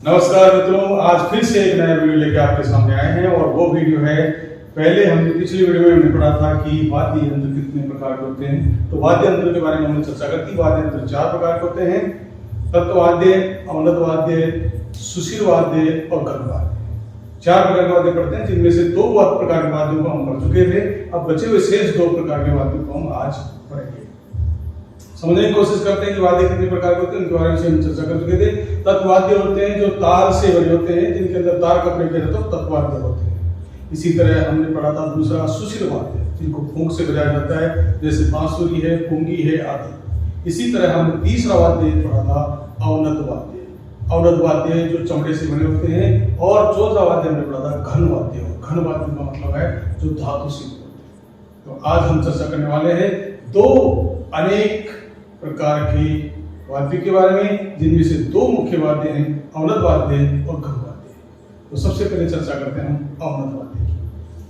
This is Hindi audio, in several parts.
नमस्कार मित्रों, आज फिर से एक नया वीडियो लेके आपके सामने आए हैं और वो वीडियो है, पहले हमने पिछली वीडियो में हमने पढ़ा था कि वाद्य यंत्र कितने प्रकार के होते हैं। तो वाद्य यंत्र के बारे में हमने चर्चा कर दी। वाद्य यंत्र 4 प्रकार के होते हैं: तत्ववाद्य, अवनत वाद्य, सुशील वाद्य और गंध वाद्य। 4 प्रकार के वाद्य पढ़ते हैं, जिनमें से 2 प्रकार के वाद्यों को हम पढ़ चुके थे। अब बचे हुए शेष 2 प्रकार के वाद्यों को हम आज पढ़ेंगे। समझने की कोशिश करते हैं कि वाद्य कितने प्रकार के होते हैं, उनके बारे में हम चर्चा कर चुके थे। तत्ववाद्य होते हैं जो तार से बने होते हैं, जिनके अंदर तार का प्रयोग किया जाता है, तत्ववाद्य होते हैं। इसी तरह हमने पढ़ा था दूसरा सुशील वाद्य, जिनको फूंक से बजाया जाता है, जैसे बांसुरी है, पुंगी है आदि। इसी तरह हमने तीसरा वाद्य पढ़ा था अवनत वाद्य। अवनत वाद्य जो चमड़े से बने होते हैं। और चौथा वाद्य हमने पढ़ा था घन वाद्य। घन वाद्य का मतलब है जो धातु से बने होते हैं। तो आज हम चर्चा करने वाले हैं 2 अनेक प्रकार के वाद्य के बारे में, जिनमें से 2 मुख्य वाद्य हैं, अवनत वाद्य और घन वाद्य। तो सबसे पहले चर्चा करते हैं हम अवनत वाद्य की।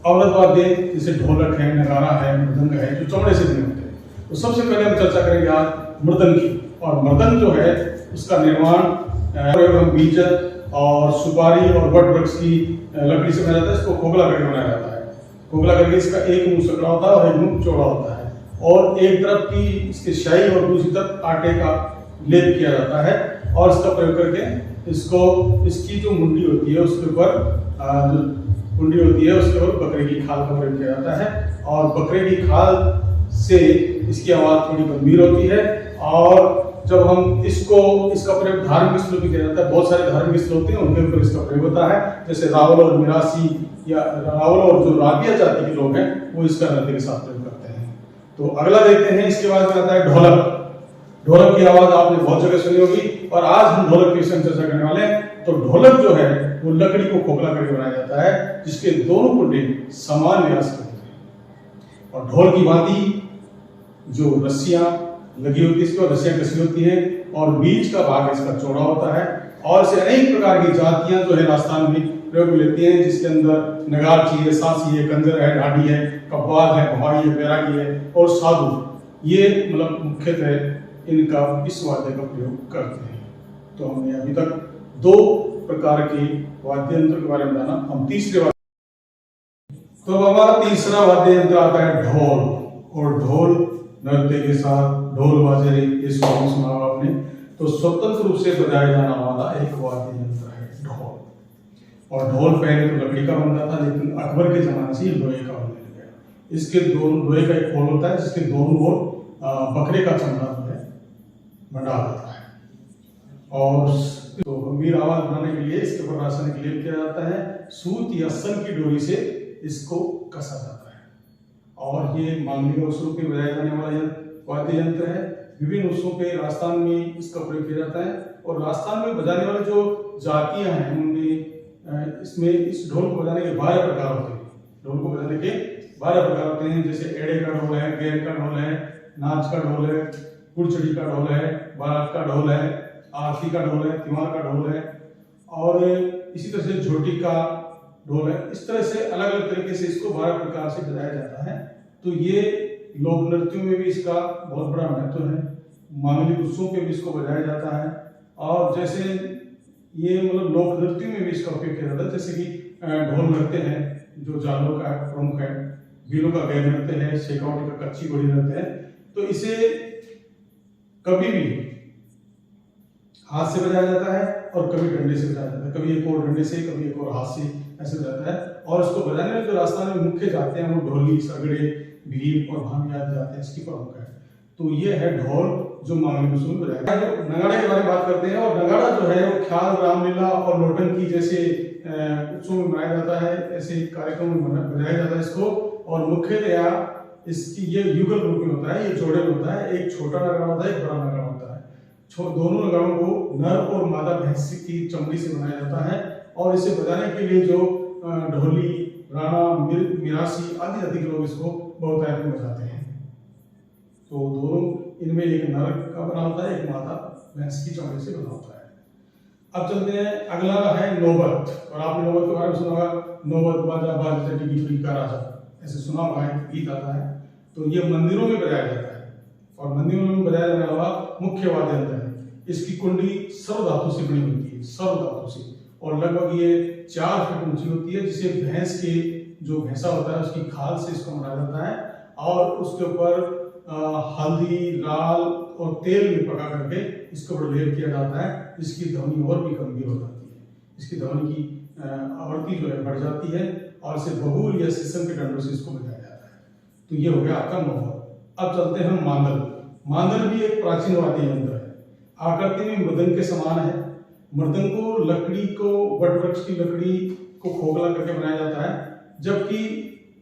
अवनत वाद्य जैसे ढोलक है, नगारा है, मृदंग है, जो चमड़े से बने होते हैं। तो सबसे पहले हम चर्चा करेंगे आज मृदंग की। और मृदंग जो है उसका निर्माण एवं बीज और सुपारी और वट वृक्ष की लकड़ी से बनाया जाता है। इसको खोखला करके बनाया जाता है। खोखला करके इसका एक मुंह सकड़ा होता है और एक मुंह चौड़ा होता है, और एक तरफ की इसकी शाई और दूसरी तरफ आटे का लेप किया जाता है। और इसका प्रयोग करके इसकी जो मुंडी होती है उसके ऊपर जो कुंडी होती है उसके ऊपर बकरे की खाल का प्रयोग किया जाता है। और बकरे की खाल से इसकी आवाज थोड़ी गंभीर होती है। और जब हम इसका प्रयोग धार्मिक स्थलों पर किया जाता है, बहुत सारे धार्मिक स्थल होते हैं, उनके ऊपर इसका प्रयोग होता है। जैसे रावल और मिरासी या रावल और जो राबिया जाति के लोग हैं वो इसका नृत्य के साथ प्रयोग करते हैं। तो अगला देखते हैं, इसके बाद आता है ढोलक। ढोलक की आवाज आपने बहुत जगह सुनी होगी और आज हम ढोलक के विषय में चर्चा करने वाले हैं। तो ढोलक जो है वो लकड़ी को खोखला करके बनाया जाता है, जिसके दोनों कुंडे समान व्यास के होते हैं। और ढोल की भांति जो रस्सियां लगी होती है, इसकी रस्सियां कसी होती हैं और बीच का भाग इसका चौड़ा होता है। और इसे अनेक प्रकार की जातियां जो है राजस्थान में प्रयोग लेती हैं, जिसके अंदर नगारची है, सांसी है, कंजर है, ढाडी है, कव्वाल है, भवाई है, बैरागी है और साधु। ये मतलब मुख्यतः इनका इस वाद्य का प्रयोग करते हैं। तो हमने अभी तक 2 प्रकार के वाद्य यंत्र के बारे में जाना। हम तीसरे वाद्य, तो अब हमारा तीसरा वाद्य यंत्र आता है ढोल। और ढोल नृत्य के साथ ढोल बाजे, ये सुना आपने। तो स्वतंत्र रूप से बजाया जाना वाला एक वाद्य यंत्र है ढोल। और ढोल पहले तो लकड़ी का बनता था, लेकिन अकबर के जमाने से लोहे का बनने लग गया। इसके दोनों लोहे का एक खोल होता है, जिसके दोनों ओर बकरे का चमड़ा जो है बंधा होता है। और तो गंभीर आवाज बनाने के लिए इसके ऊपर रासायनिक लेप किया जाता है। सूत या सन की डोरी से इसको कसा जाता है। और ये मांगलिक अवसरों पे बजाया जाने वाला वाद्य यंत्र है। विभिन्न उत्सवों पे राजस्थान में इसका प्रयोग किया जाता है। और राजस्थान में बजाने वाले जो जातियां हैं उनमें इसमें इस ढोल को बजाने के 12 प्रकार होते हैं। ढोल को बजाने के 12 प्रकार होते हैं, जैसे एड़े का ढोल है, गैर का ढोल है, नाच का ढोल है, कुड़चड़ी का ढोल है, बारात का ढोल है, आरती का ढोल है, तिमार का ढोल है, और इसी तरह से झोटी का ढोल है। इस तरह से अलग अलग तरीके से इसको 12 प्रकार से बजाया जाता है। तो ये लोक नृत्यों में भी इसका बहुत बड़ा महत्व है। मांगलिक उत्सवों पे भी इसको बजाया जाता है। और जैसे ये मतलब लोक नृत्यों में भी इसका उपयोग किया जाता है, जैसे कि ढोल नृत्य है जो जालों का प्रमुख है, भीलों का गैर नृत्य है, शेखावटी का कच्ची घोड़ी नृत्य है। तो इसे कभी भी हाथ से बजाया जाता है और कभी डंडे से बजाया जाता है। कभी एक और डंडे से, कभी एक और हाथ से ऐसे बजाता है। और इसको बजाने में जो राजस्थान में मुख्य जाते हैं वो ढोली, सरगड़े, भील और भांग आदि जाते हैं, इसकी प्रमुख है। तो ये है ढोल जो मांगलिक उत्सव में बजाया जाता है। नगाड़े के बारे में बात करते हैं। और नगाड़ा जो है वो ख्याल, रामलीला और नौटंकी जैसे उत्सव में मनाया जाता है, ऐसे कार्यक्रम में बजाया जाता है इसको। और मुख्यतया इसकी ये युगल रूप में होता है, ये जोड़े में होता है। एक छोटा नगाड़ा होता है, एक बड़ा नगाड़ा होता है। दोनों नगाड़ों को नर और मादा भैंस की चमड़ी से बनाया जाता है। और इसे बजाने के लिए जो ढोली, राणा, मिरासी आदि जाति के लोग इसको बहुत आयत में बजाते हैं। तो दोनों इनमें एक नर का बना होता है, एक मादा भैंस की चमड़ी से बना होता है। अब चलते हैं, अगला है नौबत। और आपने नौबत के बारे में सुना होगा, नौबत बाजा बाजा टिकी का राजा, ऐसे सुना हुआ है, गीत आता है। तो ये मंदिरों में बजाया जाता है और मंदिरों में बजाया जाने वाला मुख्य वाद्य यंत्र है। इसकी कुंडली सर्व धातु से बनी होती है। सर्व धातु से, और लगभग ये 4 फीट ऊंची होती है, जिसे भैंस के जो भैंसा होता है उसकी खाल से इसको बनाया जाता है, और उसके ऊपर हल्दी, लाल और तेल में पका करके इसके ऊपर लेप किया जाता है, जिसकी ध्वनि और भी गंभीर हो जाती है, इसकी ध्वनि की आवृत्ति जो है बढ़ जाती है, और इसे बबूल या शीशम के डंडों से इसको बजाया जाता है। तो ये हो गया आपका मोहर। अब चलते हैं मांदल। मांदल भी एक प्राचीन वाद्य यंत्र है, आकृति में मृदंग के समान है। मृदंग को लकड़ी को, वट वृक्ष की लकड़ी को खोखला करके बनाया जाता है, जबकि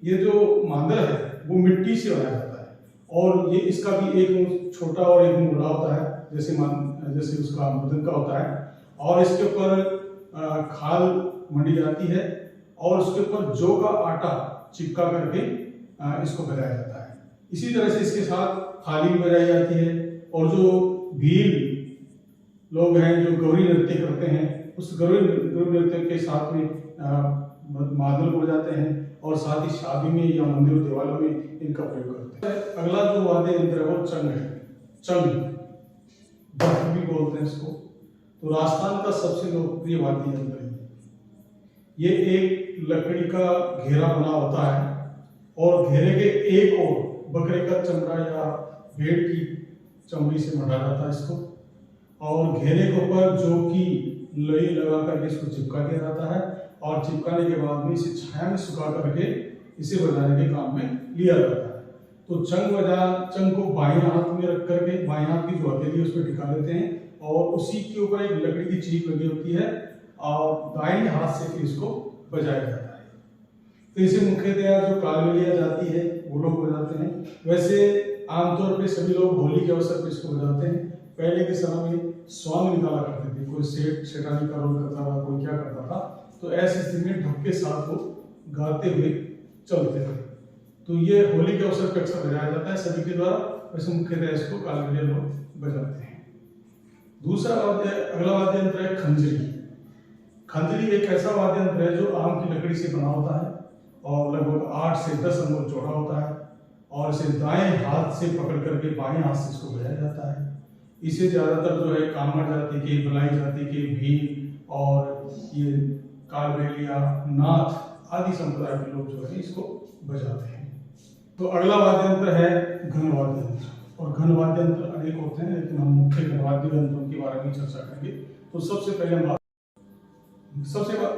ये जो मांदल है वो मिट्टी से बनाया जाता है, और ये इसका भी एक मुंह छोटा और एक मुंह बड़ा होता है, जैसे उसका मृदंग का होता है, और इसके ऊपर खाल मंडी जाती है, और उसके ऊपर जौ का आटा चिपका करके इसको बजाया जाता है। इसी तरह से इसके साथ थाली भी बजाई जाती है, और जो भील लोग हैं जो गौरी नृत्य करते हैं, उस गौरी नृत्य के साथ में मादल हो जाते हैं, और साथ ही शादी में या मंदिर देवालयों में इनका प्रयोग करते हैं। अगला जो वाद्य यंत्र है वो चंग है। चंग डफ भी बोलते हैं इसको। तो राजस्थान का सबसे लोकप्रिय वाद्य यंत्र है। ये एक लकड़ी का घेरा बना होता है, और घेरे के एक ओर बकरे का चमड़ा या भेड़ की चमड़ी से मढ़ा जाता है इसको, और घेरे के ऊपर जौ की लई लगा करके इसको चिपका दिया जाता है, और चिपकाने के बाद में इसे छाया में सुखा करके इसे बजाने के काम में लिया जाता है। तो चंग को बाएं हाथ में रख करके बाएं हाथ की जो हथेली है उस पर टिका लेते हैं, और उसी के ऊपर एक लकड़ी की चीप लगी होती है, और दाहिने हाथ से फिर इसको बजाया जाता है। तो इसे मुख्यतया जो कालबेलिया जाती है वो लोग बजाते हैं। वैसे आमतौर पे सभी लोग होली के अवसर पर इसको बजाते हैं। पहले के समय में स्वांग निकाला करते थे, कोई सेठानी का रोल करता था, कोई क्या करता था, तो ऐसी स्थिति में ढप के साथ वो गाते हुए चलते थे। तो ये होली के अवसर पर अक्सर बजाया जाता है सभी के द्वारा। वैसे मुख्यतः इसको कालबेलिया लोग बजाते हैं। अगला वाद्य यंत्र है खंजरी। खंजरी एक ऐसा वाद्य यंत्र है जो आम की लकड़ी से बना होता है, और लगभग 8 से 10 अंगुल चौड़ा होता है, और इसे दाएं हाथ से पकड़ करके बाएं हाथ से इसको बजाया जाता है। इसे ज्यादातर जो है कामड़ जाति के, बलाई जाति के, भील और ये कालबेलिया, नाथ आदि संप्रदाय के लोग जो है इसको बजाते हैं। तो अगला वाद्य यंत्र है घन वाद्य यंत्र। और घन वाद्य यंत्र अनेक होते हैं, लेकिन हम मुख्य घन वाद्य यंत्रों के बारे में चर्चा करेंगे। तो सबसे पहले हम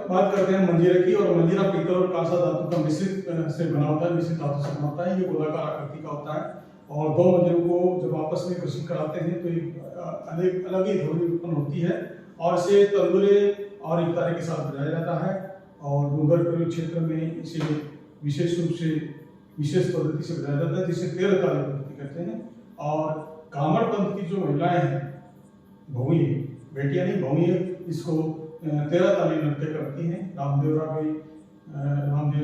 बात करते हैं मंजीरे की। और मंजीरा पीतल और कांसा धातु का मिश्रित से बना होता है, मिश्रित धातु से बना होता है। ये गोलाकार आकृति का होता है, और दो मंजीरों को जब आपस में घर्षण कराते हैं तो एक अलग ही ध्वनि उत्पन्न होती है, और इसे तंदुरे और इकतारे के साथ बजाया जाता है। और डूंगर प्रयोग क्षेत्र में इसे विशेष रूप से विशेष पद्धति से बजाया जाता है, जिसे 13 ताली पद्धति कहते हैं। और कामड़ पंथ की जो महिलाएं हैं, भौई बेटियां नहीं, भौई इसको 13 ताली नृत्य करती हैं। रामदेव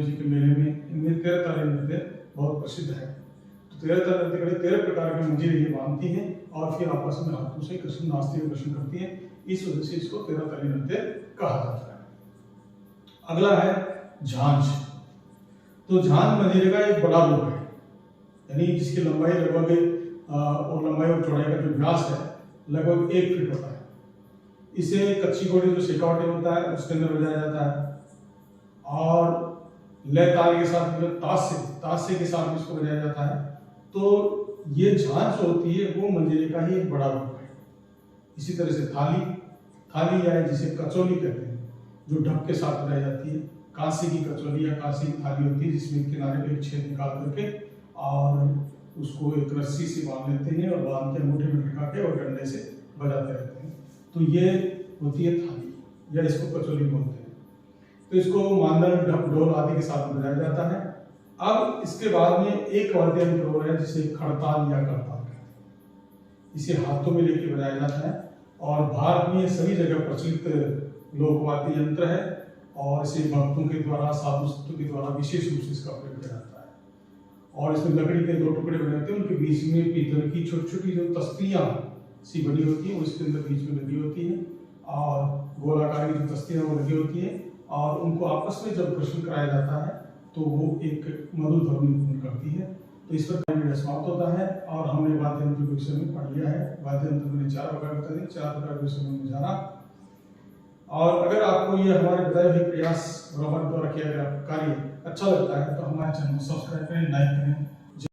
जी के मेले में इनमें 13 ताली नृत्य बहुत प्रसिद्ध है। तो 13 ताली नृत्य करते 13 प्रकार के मंजीरे ये बांधती हैं, और फिर आपस में हाथों से कृष्ण नाचते हुए कृष्ण करती हैं। इस वजह से इसको 13 ताली नृत्य कहा जाता है। अगला है झांझ। तो झांझ मंजीरे का एक बड़ा रूप है, यानी जिसकी लंबाई लगभग और लंबाई और चौड़ाई का जो व्यास है लगभग 1 फीट होता है। इसे कच्ची घोड़ी जो सिकावटी होता है उसके अंदर बजाया जाता है, और लय ताल के साथ तासे के साथ इसको बजाया जाता है। तो ये झांझ जो होती है वो मंजीरे का ही एक बड़ा रूप है। इसी तरह से थाली या जिसे कचौली कहते हैं, जो ढक के साथ बजाई जाती है। कांसी की कचौली या कांसी की थाली होती है, जिसमें किनारे पे एक छेद निकाल करके और उसको एक रस्सी से बांध लेते हैं, और बांध के अंगूठे में टिका के और डंडे से बजाते रहते हैं। तो ये होती है थाली, या इसको कचौली बोलते हैं। तो इसको मांदल, ढप, ढोल आदि के साथ बजाया जाता है। अब इसके बाद में एक वाद्य यंत्र और है जिसे खड़ताल या करताल कहते हैं। इसे हाथों में लेके बजाया जाता है, और भारत में सभी जगह प्रचलित लोकवाद्य यंत्र है, और इसे भक्तों के द्वारा, साधु संतों के द्वारा विशेष रूप से इसका प्रयोग किया जाता है। और इसमें लकड़ी के 2 टुकड़े बने होते हैं, उनके बीच में पीतल की छोटी छोटी जो तख्तियां सी बनी होती है, उसके अंदर बीच में लगी होती है, और गोलाकार की जो तख्तियां वो लगी होती है, और उनको आपस में जब घर्षण कराया जाता है तो वो एक मधुर ध्वनि उत्पन्न करती है। तो इस पर वीडियो समाप्त होता है, और हमने वाद्य यंत्र के विषय में पढ़ लिया है। वाद्य यंत्र मैंने 4 प्रकार बताए, 4 प्रकार के विषय में जाना। और अगर आपको ये हमारे बताए हुए प्रयास गवर्नमेंट द्वारा किया गया कार्य अच्छा लगता है तो हमारे चैनल को सब्सक्राइब करें, लाइक करें।